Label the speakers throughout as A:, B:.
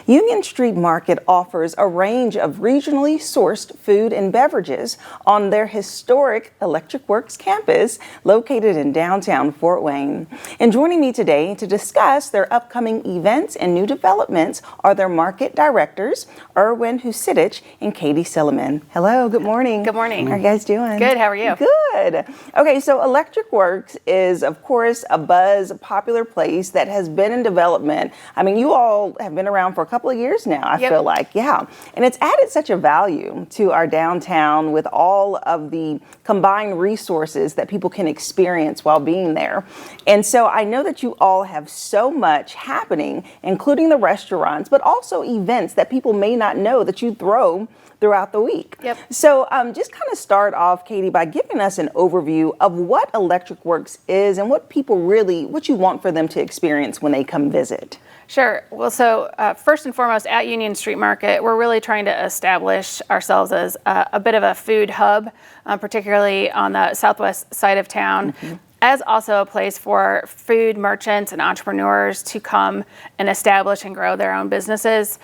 A: Union Street Market offers a range of regionally sourced food and beverages on their historic Electric Works campus located in downtown Fort Wayne. And joining me today to discuss their upcoming events and new developments are their market directors, Ermin Husidic and Katy Silliman. Hello, good morning.
B: Good morning.
A: How are you guys doing?
B: Good, how are you?
A: Good. Okay, so Electric Works is, of course, a buzz, popular place that has been in development. I mean, you all have been around for a couple of years now, I feel like, yeah. And it's added such a value to our downtown with all of the combined resources that people can experience while being there. And so I know that you all have so much happening, including the restaurants, but also events that people may not know that you throw throughout the week.
B: Yep.
A: So just kind of start off, Katy, by giving us an overview of what Electric Works is and what you want for them to experience when they come visit.
B: Sure. Well, so first and foremost, at Union Street Market, we're really trying to establish ourselves as a bit of a food hub, particularly on the southwest side of town. As also a place for food merchants and entrepreneurs to come and establish and grow their own businesses.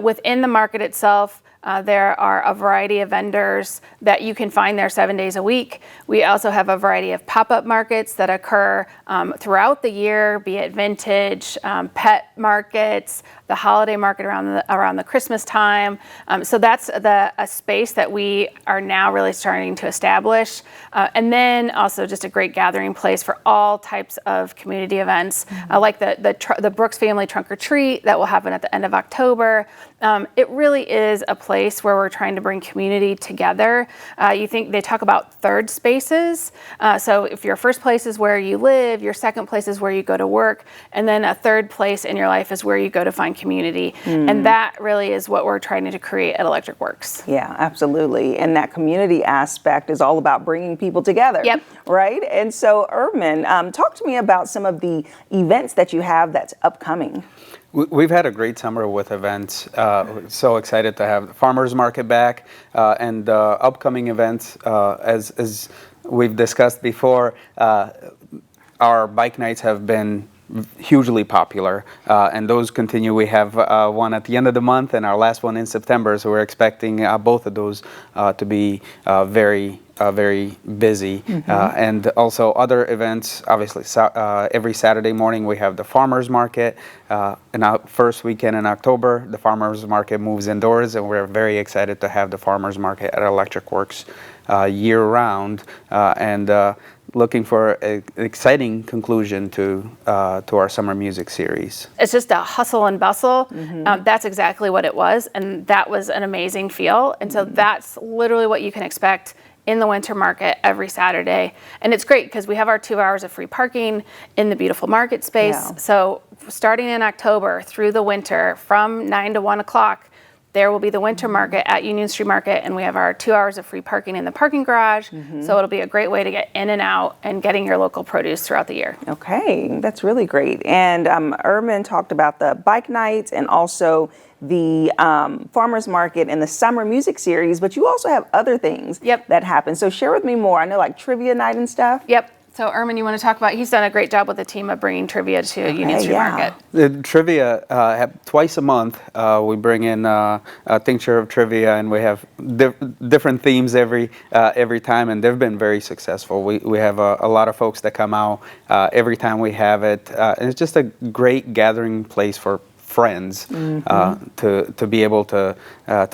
B: Within the market itself, there are a variety of vendors that you can find there 7 days a week. We also have a variety of pop-up markets that occur throughout the year, be it vintage, pet markets, the holiday market around the Christmas time. So that's a space that we are now really starting to establish. And then also just a great gathering place for all types of community events, like the Brooks Family Trunk or Treat that will happen at the end of October. It really is a place where we're trying to bring community together. They talk about third spaces. So if your first place is where you live, your second place is where you go to work, and then a third place in your life is where you go to find community. And that really is what we're trying to create at Electric Works.
A: Yeah, absolutely. And that community aspect is all about bringing people together.
B: Yep.
A: Right? And so, Ermin, talk to me about some of the events that you have that's upcoming.
C: We've had a great summer with events. So excited to have the farmers market back and upcoming events. As we've discussed before, our bike nights have been hugely popular, and those continue. We have one at the end of the month and our last one in September, so we're expecting both of those to be very busy. And also other events, obviously every Saturday morning we have the farmers market. In our first weekend in October, the farmers market moves indoors, and we're very excited to have the farmers market at Electric Works year round, and looking for an exciting conclusion to our summer music series.
B: It's just a hustle and bustle. That's exactly what it was, and that was an amazing feel. And so that's literally what you can expect in the winter market every Saturday. And it's great because we have our 2 hours of free parking in the beautiful market space.
A: Yeah.
B: So starting in October through the winter from 9 to 1 o'clock, there will be the winter market at Union Street Market, and we have our 2 hours of free parking in the parking garage. So it'll be a great way to get in and out and getting your local produce throughout the year.
A: Okay, that's really great. And Ermin talked about the bike nights and also the farmers market and the summer music series, but you also have other things that happen. So share with me more. I know, like trivia night and stuff.
B: Yep. So Ermin, you want to talk about, he's done a great job with the team of bringing trivia to Union Street Market.
C: The trivia, twice a month, we bring in a tincture of trivia, and we have different themes every time, and they've been very successful. We have a lot of folks that come out every time we have it, and it's just a great gathering place for friends to be able to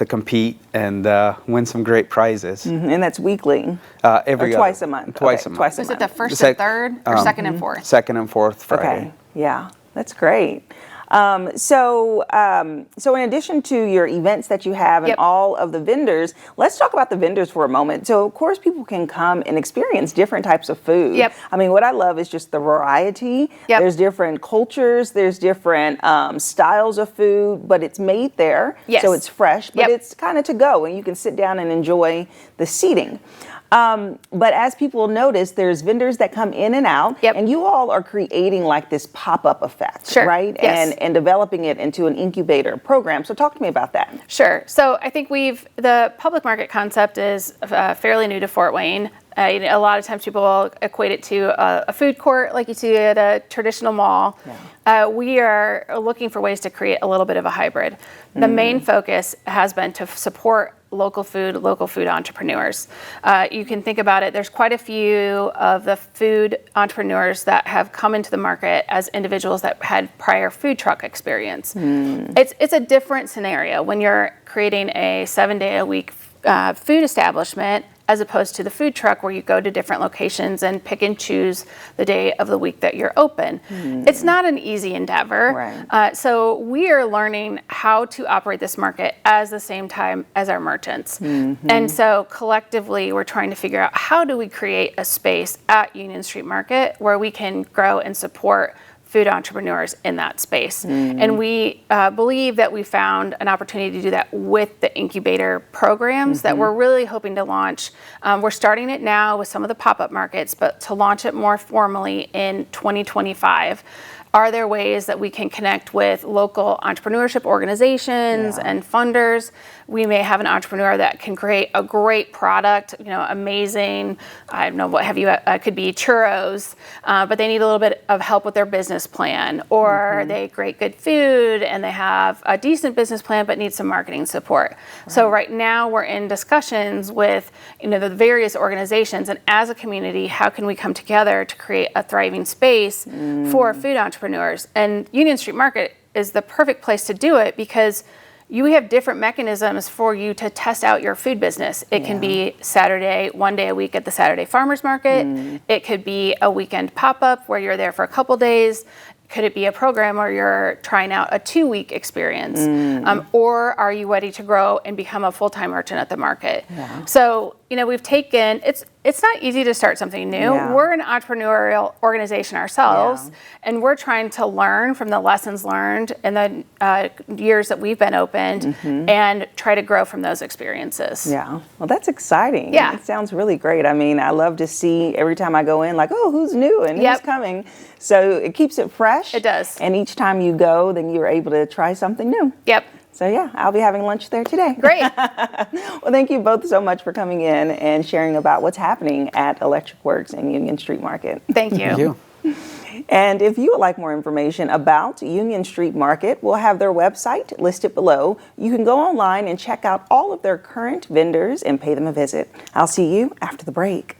C: compete and win some great prizes.
A: And that's weekly?
C: Twice
A: a month?
C: Twice a month.
B: Is it the first and third, or second and fourth?
C: Second and fourth Friday.
A: Okay, yeah, that's great. So in addition to your events that you have and all of the vendors, let's talk about the vendors for a moment. So of course people can come and experience different types of food. I mean, what I love is just the variety. There's different cultures, there's different styles of food, but it's made there. So it's fresh, but it's kind of to go, and you can sit down and enjoy the seating. But as people notice, there's vendors that come in and out,
B: Yep.
A: and you all are creating like this pop-up effect,
B: Sure.
A: right?
B: Yes.
A: And developing it into an incubator program. So talk to me about that.
B: Sure. So I think the public market concept is fairly new to Fort Wayne. A lot of times people will equate it to a food court like you see at a traditional mall. We are looking for ways to create a little bit of a hybrid. The main focus has been to support local food entrepreneurs. You can think about it, there's quite a few of the food entrepreneurs that have come into the market as individuals that had prior food truck experience. It's a different scenario when you're creating a 7-day-a-week food establishment as opposed to the food truck where you go to different locations and pick and choose the day of the week that you're open. It's not an easy endeavor.
A: Right.
B: So we are learning how to operate this market at the same time as our merchants. And so collectively, we're trying to figure out how do we create a space at Union Street Market where we can grow and support food entrepreneurs in that space. And we believe that we found an opportunity to do that with the incubator programs that we're really hoping to launch. We're starting it now with some of the pop-up markets, but to launch it more formally in 2025. Are there ways that we can connect with local entrepreneurship organizations and funders? We may have an entrepreneur that can create a great product, amazing, I don't know, what have you, could be churros, but they need a little bit of help with their business plan, or they create good food and they have a decent business plan but need some marketing support. So right now we're in discussions with the various organizations, and as a community, how can we come together to create a thriving space for food entrepreneurs? And Union Street Market is the perfect place to do it because you have different mechanisms for you to test out your food business. It can be Saturday, 1 day a week at the Saturday Farmers Market. It could be a weekend pop-up where you're there for a couple days. Could it be a program where you're trying out a 2-week experience? Or are you ready to grow and become a full-time merchant at the market? So, we've taken, it's not easy to start something new. We're an entrepreneurial organization ourselves, and we're trying to learn from the lessons learned in the years that we've been opened and try to grow from those experiences.
A: Yeah, well, that's exciting.
B: Yeah.
A: It sounds really great. I mean, I love to see every time I go in, like, oh, who's new and who's coming. So it keeps it fresh.
B: It does.
A: And each time you go, then you're able to try something new.
B: Yep.
A: So yeah, I'll be having lunch there today.
B: Great.
A: Well, thank you both so much for coming in and sharing about what's happening at Electric Works and Union Street Market.
B: Thank you.
C: Thank you.
A: And if you would like more information about Union Street Market, we'll have their website listed below. You can go online and check out all of their current vendors and pay them a visit. I'll see you after the break.